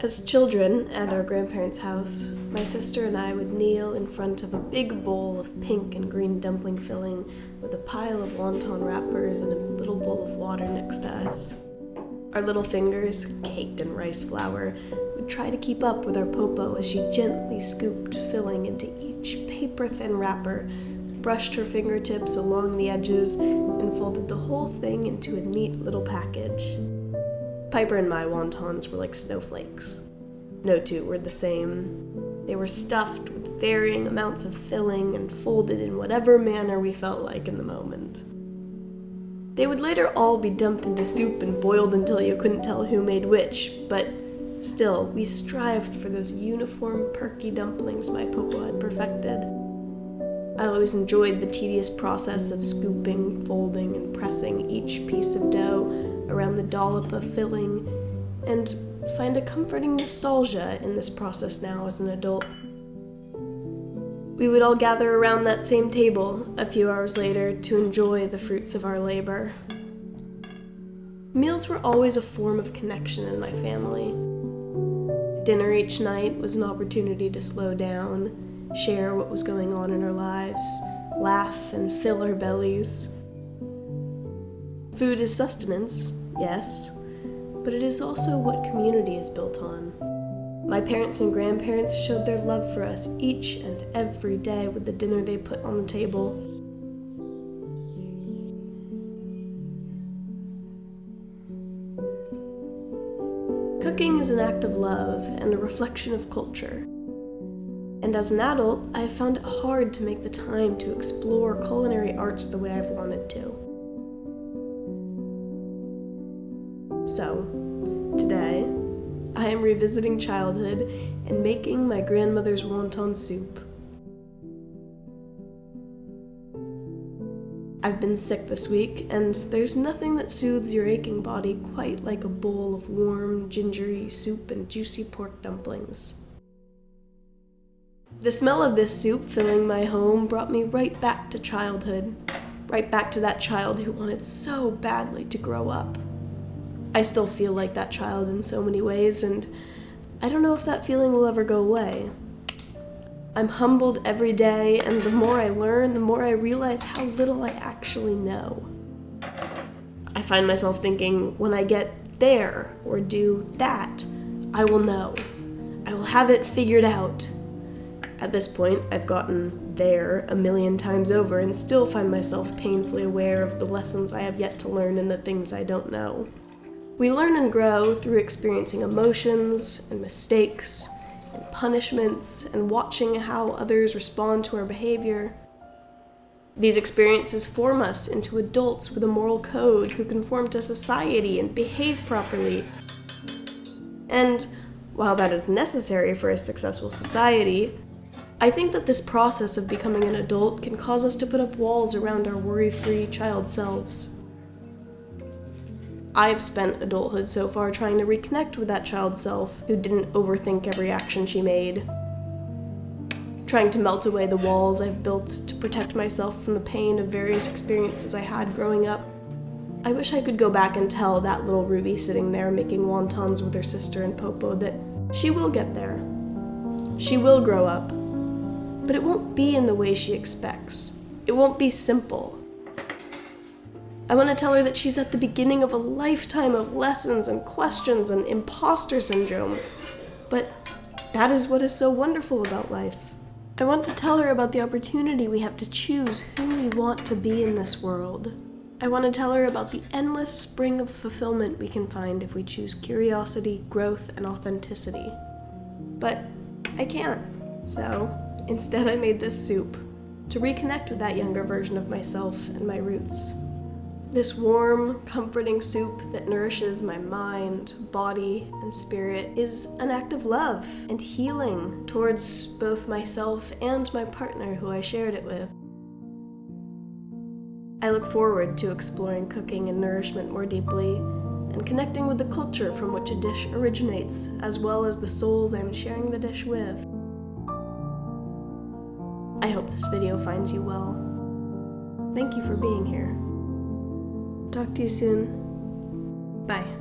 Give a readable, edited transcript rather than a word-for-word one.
As children at our grandparents' house, my sister and I would kneel in front of a big bowl of pink and green dumpling filling with a pile of wonton wrappers and a little bowl of water next to us. Our little fingers, caked in rice flour, would try to keep up with our popo as she gently scooped filling into each paper-thin wrapper, brushed her fingertips along the edges, and folded the whole thing into a neat little package. Piper and my wontons were like snowflakes. No two were the same. They were stuffed with varying amounts of filling and folded in whatever manner we felt like in the moment. They would later all be dumped into soup and boiled until you couldn't tell who made which, but still, we strived for those uniform, perky dumplings my popo had perfected. I always enjoyed the tedious process of scooping, folding, and pressing each piece of dough around the dollop of filling, and find a comforting nostalgia in this process now as an adult. We would all gather around that same table a few hours later to enjoy the fruits of our labor. Meals were always a form of connection in my family. Dinner each night was an opportunity to slow down, share what was going on in our lives, laugh and fill our bellies. Food is sustenance, yes, but it is also what community is built on. My parents and grandparents showed their love for us each and every day with the dinner they put on the table. Cooking is an act of love and a reflection of culture. And as an adult, I have found it hard to make the time to explore culinary arts the way I've wanted to. So, today, I am revisiting childhood and making my grandmother's wonton soup. I've been sick this week, and there's nothing that soothes your aching body quite like a bowl of warm, gingery soup and juicy pork dumplings. The smell of this soup filling my home brought me right back to childhood, right back to that child who wanted so badly to grow up. I still feel like that child in so many ways, and I don't know if that feeling will ever go away. I'm humbled every day, and the more I learn, the more I realize how little I actually know. I find myself thinking, when I get there or do that, I will know. I will have it figured out. At this point, I've gotten there a million times over and still find myself painfully aware of the lessons I have yet to learn and the things I don't know. We learn and grow through experiencing emotions and mistakes and punishments and watching how others respond to our behavior. These experiences form us into adults with a moral code who conform to society and behave properly. And while that is necessary for a successful society, I think that this process of becoming an adult can cause us to put up walls around our worry-free child selves. I've spent adulthood so far trying to reconnect with that child self who didn't overthink every action she made. Trying to melt away the walls I've built to protect myself from the pain of various experiences I had growing up. I wish I could go back and tell that little Ruby sitting there making wontons with her sister and Popo that she will get there. She will grow up. But it won't be in the way she expects. It won't be simple. I want to tell her that she's at the beginning of a lifetime of lessons and questions and imposter syndrome. But that is what is so wonderful about life. I want to tell her about the opportunity we have to choose who we want to be in this world. I want to tell her about the endless spring of fulfillment we can find if we choose curiosity, growth, and authenticity. But I can't. So instead I made this soup to reconnect with that younger version of myself and my roots. This warm, comforting soup that nourishes my mind, body, and spirit is an act of love and healing towards both myself and my partner who I shared it with. I look forward to exploring cooking and nourishment more deeply and connecting with the culture from which a dish originates, as well as the souls I'm sharing the dish with. I hope this video finds you well. Thank you for being here. Talk to you soon. Bye.